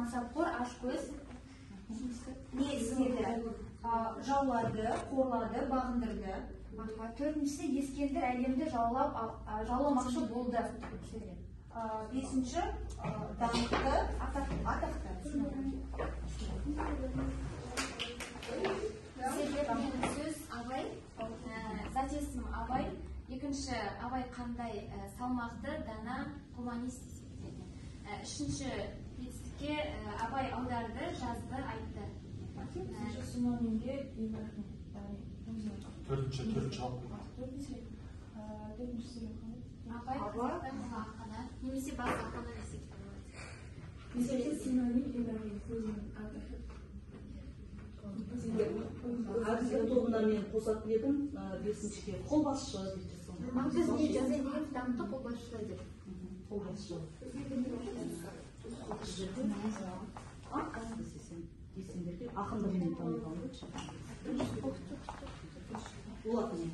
мансапқор, ашкөз не істеді? Жаулады, қорлады, бағындырды. Төртіншісі Ескендір әлемді жауламақшы болды. Бесінші даңқты, атақты. Сөз Абай, затесім Абай. Екінші Абай қандай салмақты, дана, гуманист есептелген. Үшінші жетістікке Абай аударды, жазды, айтты. Синонимге төртінші Абай ақыны, немесе бас ақыны Mesela sinonim ибарат сөзінің Hadisler тобынан мен қосатын едім, бесіншіге қолбасшы дейді. Біз не жазайын деген дамды қолбасшы деп. Қолбасшы. Есендерде ақындығымен танылған болатын.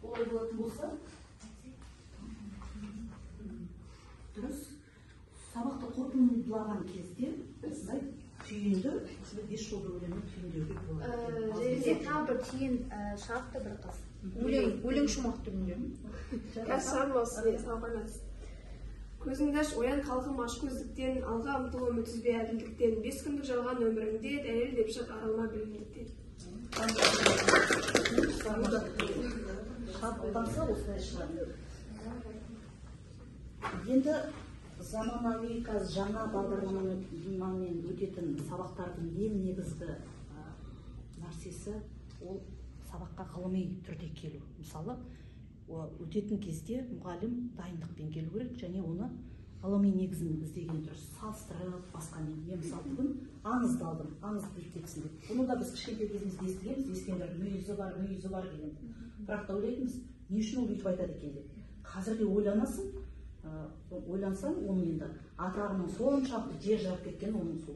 Олай болатын болса, дұрыс. Сабақты қорытындылаған кезде, осындай түйінді, осындай 5 жолды өлеңін түйіндеуге болады. Жерде тағы бір түйін шартты бір қыз. Өлең шумақ түрінде. Көзіңді аш, оян қалқым ашкөздіктен, алға ұмтыл үміт үзбе әділдіктен, 5 күндік жалған өміріңде дәлел деп шық арылма білімдіктен. Шабылданса осылай шығады. Енді заманауи жаңа бағдарламамен өтетін сабақтардың ең негізгі нәрсесі ол сабаққа ғылыми түрде келу. Мысалы, өтетін кезде мұғалім дайындықпен келу керек, және оны ғылыми негізін іздеген дұрыс, салыстырып басқамен. Мен мысалы бүгін аңызды алдым, аңызды біліп кетсін деп. Бұны да біз кішкентай кезімізде естігенбіз, ескендір мүйізі бар деген. Бірақ та ойлайтынбыз, не үшін ол өйтіп айтады екен деп. Қазірде ойланасың, ойлансаң, оның енді атағының соншалықты жер жарып кеткен оның сол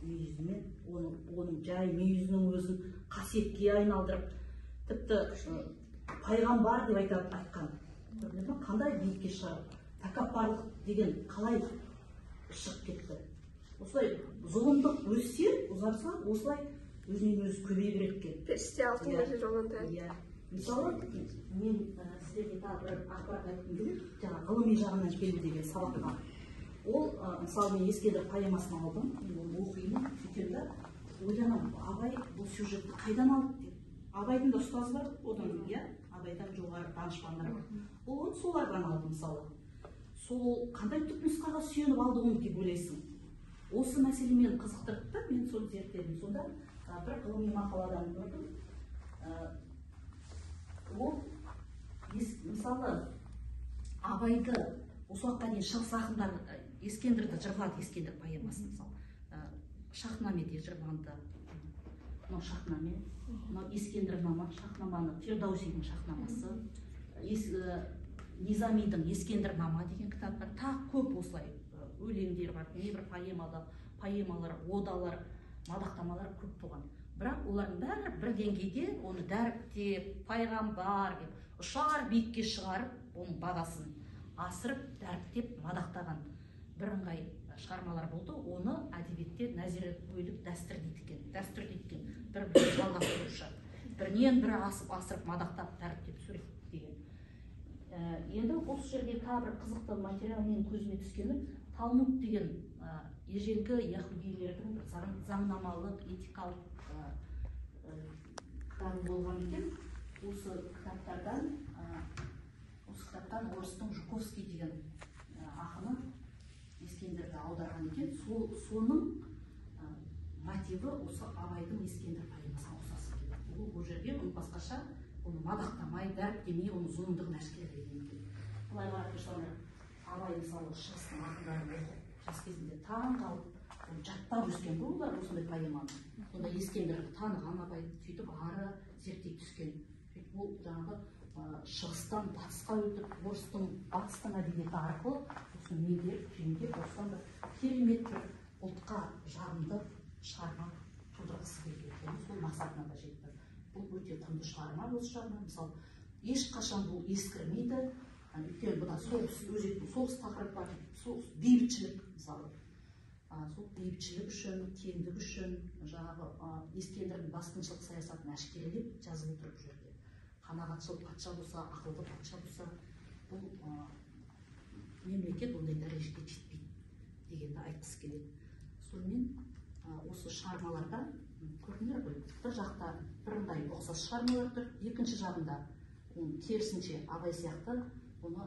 мүйізімен, оның жай мүйізінің өзін қасиетке айналдырып, тіпті пайғамбар деп айтқан. Қандай биікке шығарып, тәкаппарлық деген қалай шығып кетті. Осылай зұлымдық өссе, ұзарса, осылай өзінен өзі көбейе береді екен. Періште алтын нәрсе жолдан тәйді. Мысалы, мен сіздерге тағы бір ақпарат айтқым келеді, жаңа ғылыми жағынан келу деген сабаққа. Ол, мысалы, мен Ескендір поэмасын алдым, мен оны оқимын, сөйтемді, ойланамын, Абай бұл сюжетті қайдан алды деп. Абайдың да ұстазы бар, одан Абайдан жоғары данышпандар бар. Ол солардан алды, мысалы. Сол қандай түпнұсқаға сүйеніп алды оны деп ойлайсың. Осы мәселемен қызықтырды, мен соны зерттедім. Сонда бір ғылыми мақаладан көрдім. Ол, мысалы, Абайды осы уақытқа дейін шығыс ақындар Ескендірді жырлады, Ескендір поэмасын, мысалы. Шахнаме де жырланды. Мынау Шахнаме, мынау Ескендірнама, Шахнаманы, Фирдаусидің Шахнамасы, Низамидің Ескендірнама деген кітаптар, тағы көп осылай өлеңдер бар, небір поэмалар, одалар, мадақтамалар көп болған. Бірақ олардың бәрі бір деңгейде оны дәріптеп, пайғамбар деп, ұшар биікке шығарып, оның бағасын асырып, дәріптеп, мадақтаған бірыңғай шығармалар болды. Оны әдебиетте нәзіреттеулік дәстүр дейтін, бір жалғастырушы. Бірінен бірі асырып, мадақтап, дәріптеп, сурет деген. Енді осы жерге тағы бір қызықты материал мен көзіме түскені, Талмуд деген ежелгі яһудилердің заңнамалық, этикалық кітабы болған екен. Осы кітаптан орыстың Жуковский деген ақыны Ескендірді аударған екен. Соның мотиві осы Абайдың Ескендір поэмасына ұқсас екен. Ол жерге оны басқаша, оны мадақтамай, дәріптемей, оны зұлымдығын әшкерелеген екен. Былай қарап Абай мысалы шығыстың ақындарын оқып, жас кезінде таң қалып, жаттап өскен ғой олар осындай поэманы. Сонда Ескендірді таныған Абай, сөйтіп ары зерттей түскен. Ол жаңағы шығыстан батысқа өтіп, орыстың батыстың әдебиеті арқылы осыны меңгеріп, түйіндеп, осыдан бір керемет бір ұлтқа жағымды шығарма тудырғысы келген. Сол мақсатына да жетті. Бұл өте құнды шығарма осы жағынан. Мысалы, ешқашан бұл ескірмейді. Өйткені бұда соғыс тақырып бар, соғыс бейбітшілік мысалы. сол бейбітшілік үшін, теңдік үшін жаңағы Ескендірдің басқыншылық саясатын әшкерелеп жазып отыр бұл жерде. Қанағатшыл патша болса, ақылды патша болса, бұл мемлекет ондай дәрежеге жетпейді дегенді айтқысы келеді. Сонымен осы шығармаларда көрінер ғой, бір жақта бірыңғай ұқсас шығармалар тұр, екінші жағында керісінше Абай сияқты оны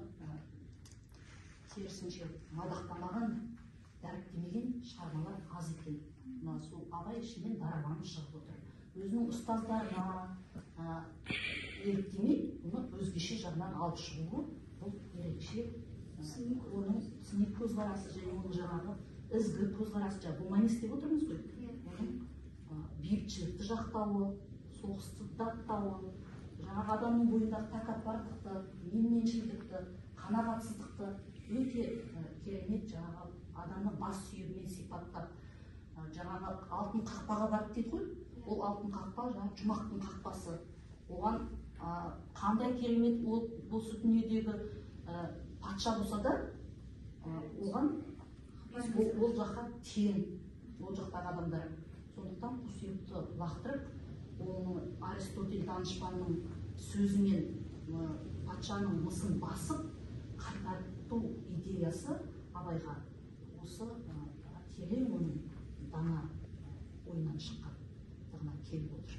керісінше мадақтамаған, дәріптемеген шығармалар аз екен. Сол Абай ішінен дарабаны шығып отыр. Өзінің ұстаздарына еліктемей, оны өзгеше жағынан алып шығуы, бұл ерекше оның сыни көзқарасы және оның жаңағы ізгі көзқарасы, жаңағы гуманист деп отырмыз ғой. Бейбітшілікті жақтауы, соғысты даттауы, жаңағы адамның бойындағы тәкаппарлықты, менменшілдікті, қанағатсыздықты өте керемет жаңағы адамның бас сүйегімен сипаттап, жаңағы алтын қақпаға барып дейді ғой. Ол алтын қақпа жаңағы жұмақтың қақпасы. Оған қандай керемет осы дүниедегі патша болса да, оған ол жаққа тең, ол жақтағы адамдар. Сондықтан құсүйекті лақтырып, оның Аристотель данышпанның сөзімен патшаның мысын басып, қайтарту идеясы Абайға осы терең оның дана ойынан шыққан жағына келіп отыр.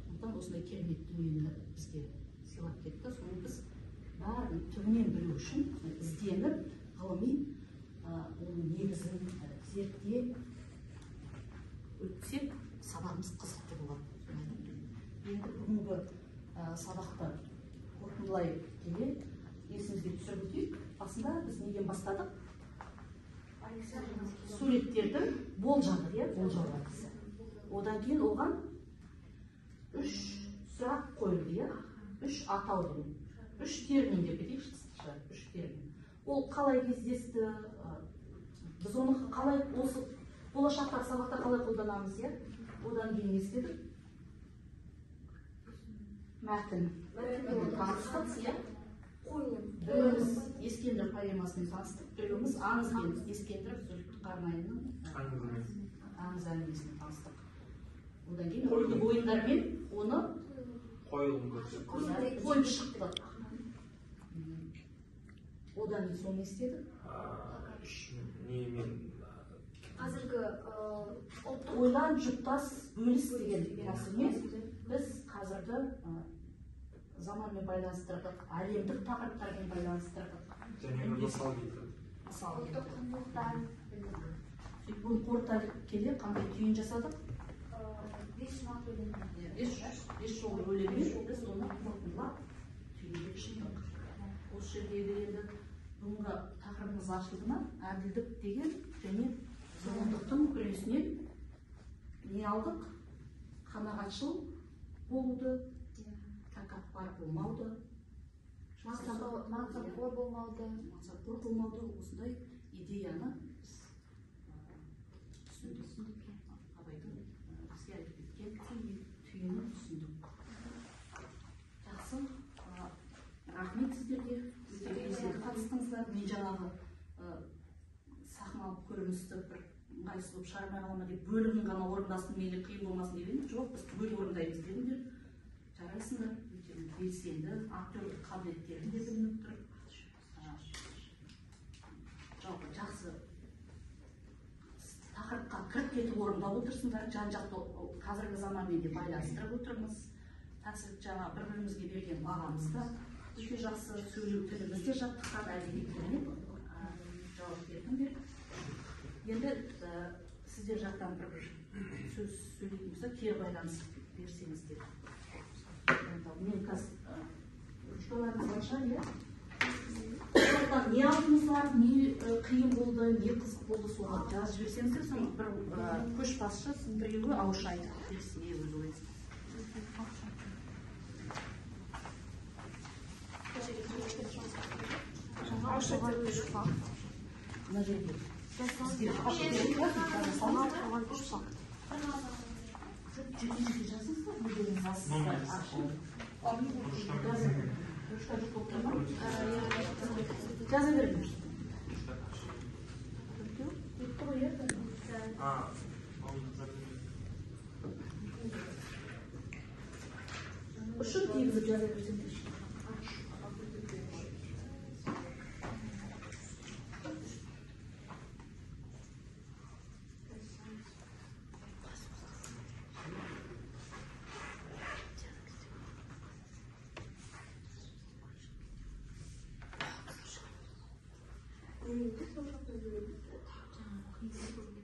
Сондықтан осындай керемет дүниені бізге сыйлап кетті. Соны біз бәрін түбінен білу үшін ізденіп, ғылыми оның негізін зерттеп өтсек, сабағымыз қызықты болады. Енді бүгінгі сабақты қорытындылай келе есімізге түсіріп өтейік. Басында біз неден бастадық? Суреттердің болжалары. Одан кейін оған 3 сұрақ қойылды, 3 атау деген. 3 термин деп кетейікші, 3 термин. Ол қалай кездесті? Біз оны қалай осы болашақтағы сабақта қалай қолданамыз, одан кейін естедік. Мәтін таныстық, біреуіміз Ескендір поэмасымен таныстық, біреуіміз аңыз бен Ескендір Зұлфит Қарнайының аңыз әңгімесімен таныстық. Одан кейін ойын ойындармен оны қойып шықтық. Одан кейін соны естедік. Қазіргі ойлан жұптас бөліс деген тәсілмен біз қазіргі заманмен байланыстырдық, әлемдік тақырыптармен байланыстырдық. Және мысал келтірдік. ұлттық құндылықтар Бұл қорыта келе қандай түйін жасадық? 5 шумақ өлеңі. 5 жол өлеңмен біз оны қорытындылап түйіндеп шықтық. Осы жердегі енді бүгінгі тақырыбымыз ашылды ма? Әділдік деген және зұлымдықтың күресінен не алдық? Қанағатшыл болуды, тәкаппар болмауды, мансапқор болмауды, осындай идеяны түсіндік. Абайдың бізге айтып кеткен түйінін түсіндік. Жақсы, рахмет сіздерге. Өте қатыстыңыздар. Мен жаңағы сахналық көріністі бір ыңғайсыз болып шығармай қалама деп бөлігін ғана орындасын, мейлі қиын болмасын деген. Жоқ, біз түгел орындаймыз дедіңдер. Жарайсыңдар. Белсенді, актерлік қабілеттерін де білініп тұр. Жалпы жақсы тақырыпқа кіріп кетіп орындап отырсыңдар. Жан-жақты қазіргі заманмен де байланыстырып отырмыз. Тәсіл жаңа бір-бірімізге берген бағамыз да өте жақсы, сөйлеу тіліміз де жаттыққан, әдебиеттеріне жауап бердіңдер. Енді сіздер жақтан бір сөз сөйлейтін болса, кері байланыс берсеңіздер. Мен қазір ручкаларымыз ашар, не алдыңыз бар, не қиын болды, не қызық болды, соны жазып жіберсеңіздер, соны бір көшбасшы біреуі ауызша айтып берсін, өз ойыңыз. Мына жерге сізге жеке-жеке жазыңыздар, өздеріңіз жазыңыздар. Жаза беріңіз. жаза берсеңдерші. Сол жақта жүреді.